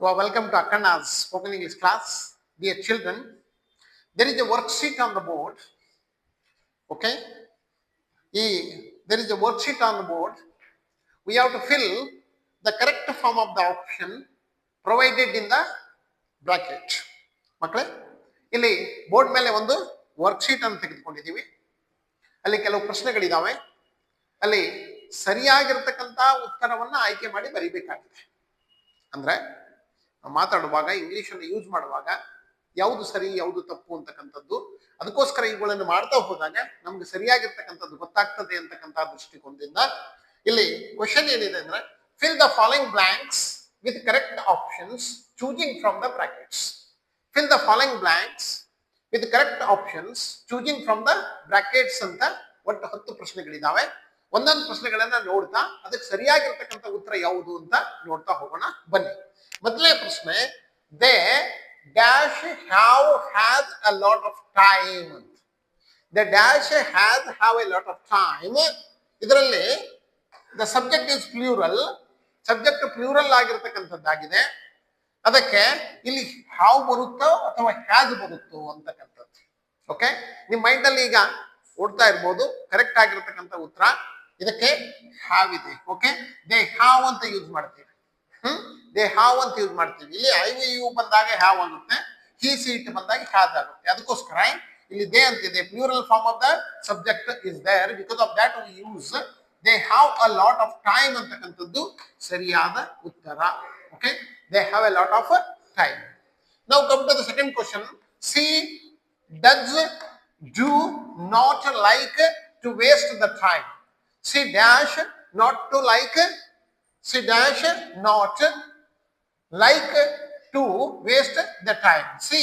Welcome to Akana's spoken English class. Dear children, there is a worksheet on the board. Okay? There is a worksheet on the board. We have to fill the correct form of the option provided in the bracket. ಮಕ್ಕಳೇ ಇಲ್ಲಿ board ಮೇಲೆ ಒಂದು worksheet ಅನ್ನು ತೆಗೆದುಕೊಂಡಿದ್ದೀವಿ. ಅಲ್ಲಿ ಕೆಲವು ಪ್ರಶ್ನೆಗಳಿದಾವೆ. ಅಲ್ಲಿ ಸರಿಯಾಗಿರ್ತಕ್ಕಂಥ ಉತ್ತರವನ್ನ ಆಯ್ಕೆ ಮಾಡಿ ಬರೀಬೇಕಾಗಿದೆ. ಅಂದ್ರೆ ಮಾತಾಡುವಾಗ ಇಂಗ್ಲಿಷ್ ಅನ್ನು ಯೂಸ್ ಮಾಡುವಾಗ ಯಾವುದು ಸರಿ ಯಾವುದು ತಪ್ಪು ಅಂತಕ್ಕಂಥದ್ದು, ಅದಕ್ಕೋಸ್ಕರ ಇವುಗಳನ್ನು ಮಾಡ್ತಾ ಹೋದಾಗ ನಮ್ಗೆ ಸರಿಯಾಗಿರ್ತಕ್ಕಂಥದ್ದು ಗೊತ್ತಾಗ್ತದೆ ಅಂತಕ್ಕಂಥ ದೃಷ್ಟಿಕೋನದಿಂದ ಇಲ್ಲಿ ಕ್ವಶನ್ ಏನಿದೆ ಅಂದ್ರೆ fill the following blanks with correct options choosing from the brackets. Fill the following blanks with correct options choosing from the brackets ಅಂತ ಒಟ್ಟು 10 ಪ್ರಶ್ನೆಗಳಿದಾವೆ. ಒಂದೊಂದು ಪ್ರಶ್ನೆಗಳನ್ನ ನೋಡ್ತಾ ಅದಕ್ಕೆ ಸರಿಯಾಗಿರ್ತಕ್ಕಂಥ ಉತ್ತರ ಯಾವುದು ಅಂತ ನೋಡ್ತಾ ಹೋಗೋಣ ಬನ್ನಿ. ಮೊದಲನೇ ಪ್ರಶ್ನೆ, they dash have has a lot of time. The dash has have a lot of time. ಇದರಲ್ಲಿ the subject is plural. Subject plural ಆಗಿರ್ತಕ್ಕಂಥದ್ದಾಗಿದೆ. ಅದಕ್ಕೆ ಇಲ್ಲಿ ಹ್ಯಾವ್ ಬರುತ್ತೋ ಅಥವಾ ಹ್ಯಾಸ್ ಬರುತ್ತೋ ಅಂತಕ್ಕಂಥದ್ದು. ಓಕೆ, ನಿಮ್ಮ ಮೈಂಡ್ ಅಲ್ಲಿ ಈಗ ಓಡ್ತಾ ಇರ್ಬೋದು ಕರೆಕ್ಟ್ ಆಗಿರ್ತಕ್ಕಂಥ ಉತ್ತರ ಇದಕ್ಕೆ ಹ್ಯಾವ್ ಇದೆ. ಓಕೆ, ದೇ ಹ್ಯಾವ್ ಅಂತ ಯೂಸ್ ಮಾಡ್ತೀವಿ. ದೇ ಹ್ಯಾವ್ ಅಂತ ಯೂಸ್ ಮಾಡ್ತೀವಿ. ಇಲ್ಲಿ ಐ ವಿ ಯು ಬಂದಾಗ ಹ್ಯಾವ್ ಆಗುತ್ತೆ, ಹಿ ಸಿ ಇಟ್ ಬಂದಾಗ ಹ್ಯಾಸ್ ಆಗುತ್ತೆ. ಅದಕ್ಕೋಸ್ಕರ ಇಲ್ಲಿ ದೇ ಅಂತಿದೆ. Plural form of the subject is there. Because of that we use they have a lot of time ಅಂತಕ್ಕಂಥದ್ದು ಸರಿಯಾದ ಉತ್ತರ. Okay, they have a lot of time. Now come to the second question. She does do not like to waste the time. She dash not to like. She dash not like to waste the time. She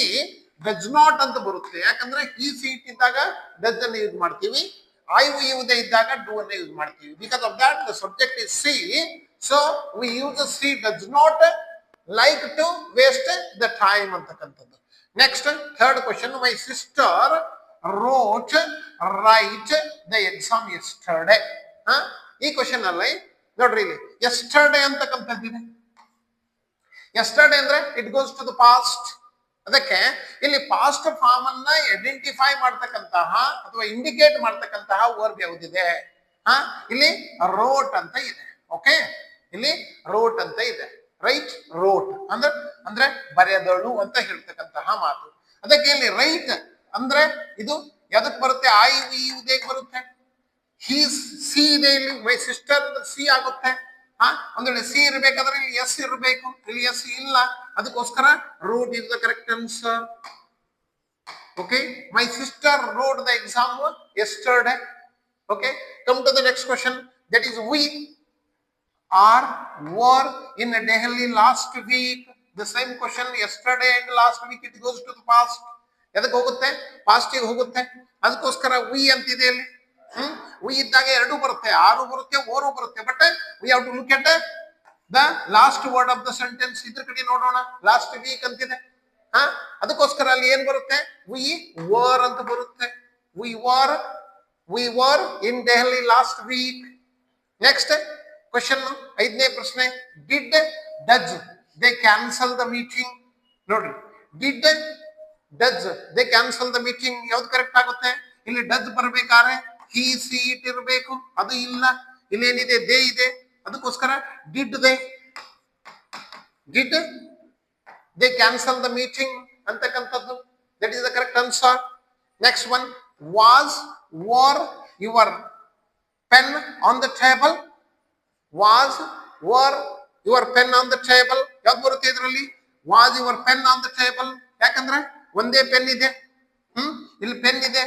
does not ಅಂತ ಬರುತ್ತೆ. ಯಾಕಂದ್ರೆ ಈ seat ಇದ್ದಾಗ does ಅನ್ನು use ಮಾಡ್ತೀವಿ, I V ಯುದೇ ಇದ್ದಾಗ do ಅನ್ನು use ಮಾಡ್ತೀವಿ. Because of that the subject is she, so we use she does not like to waste the time ಅಂತಕ್ಕಂಥದ್ದು. Next third question, my sister wrote write the exam yesterday. ಈ question ಅಲ್ಲಿ ನೋಡ್ರಿ, ಇಲ್ಲಿ yesterday ಅಂತಕ್ಕಂಥದ್ದಿದೆ. yesterday ಅಂದ್ರೆ it goes to the past. ಅದಕ್ಕೆ ಇಲ್ಲಿ past form ಅನ್ನ ಐಡೆಂಟಿಫೈ ಮಾಡ್ತಕ್ಕಂತಹ ಅಥವಾ ಇಂಡಿಕೇಟ್ ಮಾಡ್ತಕ್ಕಂತಹ ವರ್ಬ್ ಯಾವುದಿದೆ? ಇಲ್ಲಿ ರೋಟ್ ಅಂತ ಇದೆ. ಓಕೆ, ಇಲ್ಲಿ ರೋಟ್ ಅಂತ ಇದೆ. ರೈಟ್, ರೋಟ್ ಅಂದ್ರೆ ಬರೆದಳು ಅಂತ ಹೇಳ್ತಕ್ಕಂತಹ ಮಾತು. ಅದಕ್ಕೆ ಇಲ್ಲಿ ರೈಟ್ ಅಂದ್ರೆ ಇದು ಯಾವ್ದಕ್ ಬರುತ್ತೆ? ಐ ವಿ ಯುದೇಕ್ ಬರುತ್ತೆ. ಹಿ ಸಿ ಇದೆ. ಇಲ್ಲಿ ಮೈ ಸಿಸ್ಟರ್ ಅಂದ್ರೆ ಸಿ ಆಗುತ್ತೆ. ಒಂದ್ ವೇಳೆ ಸಿ ಇರ್ಬೇಕಾದ್ರೆ ಇಲ್ಲಿ ಎಸ್ ಇರಬೇಕು. ಇಲ್ಲಿ ಎಸ್ ಇಲ್ಲ, ಅದಕ್ಕೋಸ್ಕರ wrote is the correct answer. Okay, my sister wrote the exam yesterday. Okay, come to the next question. That is we are were in Delhi last week. The same question, yesterday and last week, it goes to the past. ಎದಕ್ಕೆ ಹೋಗುತ್ತೆ? ಪಾಸ್ಟಿಗೆ ಹೋಗುತ್ತೆ. ಅದಕ್ಕೋಸ್ಕರ V ಅಂತಿದೆ ಇಲ್ಲಿ. V ಇದ್ದಾಗ ಎರಡು ಬರುತ್ತೆ, ಆರು ಬರುತ್ತೆ, ಓರು ಬರುತ್ತೆ. But we have to look at the last word of the sentence. ಇದ್ರ ಕಡೆ ನೋಡೋಣ. ಲಾಸ್ಟ್ ವೀಕ್ ಅಂತಿದೆ. ಅದಕ್ಕೋಸ್ಕರ ಅಲ್ಲಿ ಏನ್ ಬರುತ್ತೆ? ವಿ ವರ್ ಅಂತ ಬರುತ್ತೆ. We were in Delhi last week. Next question, ಐದನೇ ಪ್ರಶ್ನೆ, did does they cancel the meeting. ನೋಡ್ರಿ, did does they cancel the meeting ಯಾವ್ದು ಕರೆಕ್ಟ್ ಆಗುತ್ತೆ? ಇಲ್ಲಿ ಡಸ್ ಬರ್ಬೇಕಾದ್ರೆ ಹಿ ಸಿ ಇಟ್ ಇರಬೇಕು, ಅದು ಇಲ್ಲ. ಇಲ್ಲೇನಿದೆ? ದೇ ಇದೆ. ಅದಕ್ಕೋಸ್ಕರ did they cancel the meeting ಅಂತಕ್ಕಂಥದ್ದು. That is the correct answer. Next one, was were your pen on the table. Was were your pen on the table ಯಾವ್ದು ಬರುತ್ತೆ ಇದರಲ್ಲಿ? Was your pen on the table. ಯಾಕಂದ್ರೆ ಒಂದೇ pen ಇದೆ. ಇಲ್ಲಿ pen ಇದೆ,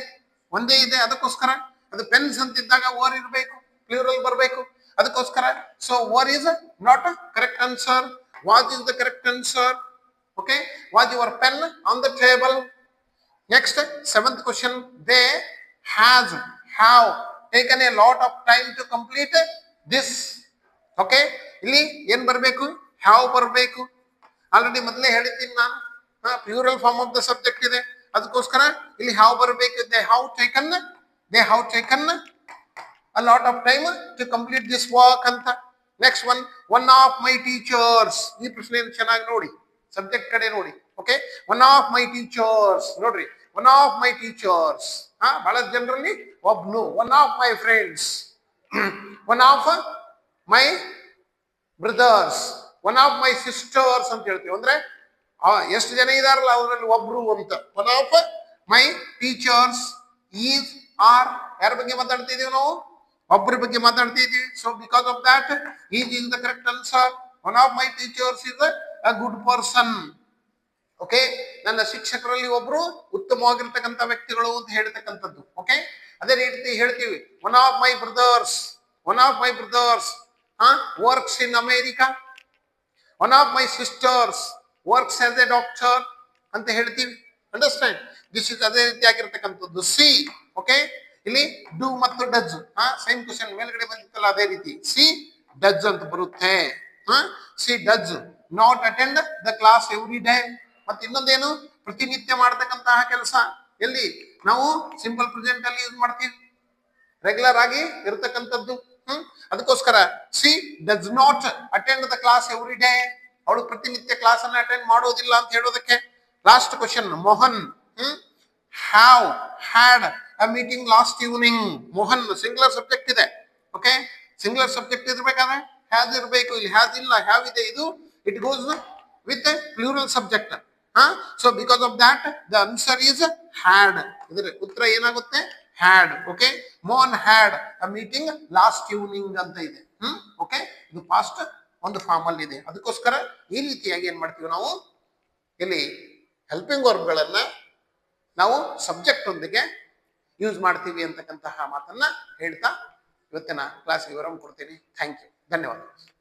ಒಂದೇ ಇದೆ. ಅದಕ್ಕೋಸ್ಕರ ಅದು ಪೆನ್ಸ್ ಅಂತಿದ್ದಾಗ ಓರ್ ಇರಬೇಕು, ಪ್ಲೂರಲ್ ಬರಬೇಕು. ಅದಕ್ಕೋಸ್ಕರ so were is not correct answer. Was is the correct answer. Okay, was your pen on the table. Next seventh question, they have taken a lot of time to complete this. Okay, ಇಲ್ಲಿ ಏನ್ ಬರಬೇಕು? Have ಬರಬೇಕು. Already ಮೊದಲೇ ಹೇಳಿದ್ದೀನಿ ನಾನು, plural form of the subject ಇದೆ. ಅದಕ್ಕೋಸ್ಕರ ಇಲ್ಲಿ ಹ್ಯಾವ್ ಬರಬೇಕು. They have taken a lot of time to complete this work ಅಂತ. Next one of my teachers. ಈ ಪ್ರಶ್ನೆ ಚೆನ್ನಾಗಿ ನೋಡಿ. ಸಬ್ಜೆಕ್ಟ್ ಕಡೆ ನೋಡಿ. Okay, one of my teachers ನೋಡ್ರಿ, ಒನ್ ಆಫ್ ಮೈ ಟೀಚರ್ಸ್. ಬಹಳ ಜನರಲ್ಲಿ ಒಬ್ನು, one of my friends, one of my brothers, one of my sisters ಅಂತ ಹೇಳ್ತೀವಿ. ಅಂದ್ರೆ ಎಷ್ಟು ಜನ ಇದಾರಲ್ಲ ಅವರಲ್ಲಿ ಒಬ್ರು ಅಂತ. One of my teachers is are, ಯಾರ ಬಗ್ಗೆ ಮಾತಾಡ್ತಿದೀವಿ ನಾವು? ಒಬ್ಬರ ಬಗ್ಗೆ ಮಾತಾಡ್ತಿದೀವಿ. So because of that is the correct answer. One of my teachers is a good person. Okay, ನನ್ನ ಶಿಕ್ಷಕರಲ್ಲಿ ಒಬ್ರು ಉತ್ತಮವಾಗಿರ್ತಕ್ಕಂಥ ವ್ಯಕ್ತಿಗಳು ಅಂತ ಹೇಳ್ತಕ್ಕಂಥದ್ದು. ಓಕೆ, ಅದೇ ರೀತಿ ಹೇಳ್ತೀವಿ one of my brothers, one of my brothers works in America, one of my sisters works as A doctor ಅಂತ ಹೇಳ್ತೀವಿ. ಅಂಡರ್ಸ್ಟ್ಯಾಂಡ್ ದಿಸ್ ಇಸ್ ಅದೇ ರೀತಿ ಆಗಿರ್ತಕ್ಕಂಥದ್ದು. ಸಿ, ಓಕೆ, ಇಲ್ಲಿ ಡೂ ಮತ್ತು ಡಜ್ ಸೇಮ್ ಕ್ವಶನ್ ಮೇಲ್ಗಡೆ ಬಂದಿತ್ತಲ್ಲ ಅದೇ ರೀತಿ ಸಿ ಡಜ್ ಅಂತ ಬರುತ್ತೆ. C Duzce not attend the class every day. ಮತ್ತೆ ಇನ್ನೊಂದೇನು, ಪ್ರತಿನಿತ್ಯ ಮಾಡತಕ್ಕಂತಹ ಕೆಲಸ. ಎಲ್ಲಿ ನಾವು ಸಿಂಪಲ್ ಪ್ರೆಸೆಂಟ್ ಅಲ್ಲಿ ಯೂಸ್ ಮಾಡ್ತೀವಿ, ರೆಗ್ಯುಲರ್ ಆಗಿ ಇರತಕ್ಕಂಥದ್ದು. ಅದಕ್ಕೋಸ್ಕರ C does not attend the class every day, ಅವಳು ಪ್ರತಿನಿತ್ಯ ಕ್ಲಾಸ್ ಅನ್ನ ಅಟೆಂಡ್ ಮಾಡೋದಿಲ್ಲ ಅಂತ ಹೇಳೋದಕ್ಕೆ. Last question, Mohan have had a meeting last evening. Mohan singular subject ಇದೆ. ಓಕೆ, ಸಿಂಗ್ಯುಲರ್ ಸಬ್ಜೆಕ್ಟ್ ಇರ್ಬೇಕಾದ್ರೆ ಹ್ಯಾಸ್ ಇರಬೇಕು. ಇಲ್ಲಿ ಹ್ಯಾಸ್ ಇಲ್ಲ, ಹ್ಯಾವ್ ಇದೆ. ಇದು it goes with plural subject. So because of that the answer is had. ಇದರ ಉತ್ತರ ಏನಾಗುತ್ತೆ? Had. Okay, Mohan had a meeting last evening ಅಂತ ಇದೆ. ಓಕೆ, ಇದು ಪಾಸ್ಟ್ ಒಂದು ಫಾರ್ಮ್ ಅಲ್ಲಿ ಇದೆ. ಅದಕ್ಕೋಸ್ಕರ ಈ ರೀತಿಯಾಗಿ ಏನ್ ಮಾಡ್ತೀವಿ ನಾವು, ಇಲ್ಲಿ ಹೆಲ್ಪಿಂಗ್ ವರ್ಬ್ಗಳನ್ನ ನಾವು ಸಬ್ಜೆಕ್ಟ್ ಒಂದಿಗೆ ಯೂಸ್ ಮಾಡ್ತೀವಿ ಅಂತಕ್ಕಂತಹ ಮಾತನ್ನ ಹೇಳ್ತಾ ಇವತ್ತಿನ ಕ್ಲಾಸ್ಗೆ ವಿರಾಮ ಕೊಡ್ತೀನಿ. ಥ್ಯಾಂಕ್ ಯು, ಧನ್ಯವಾದಗಳು.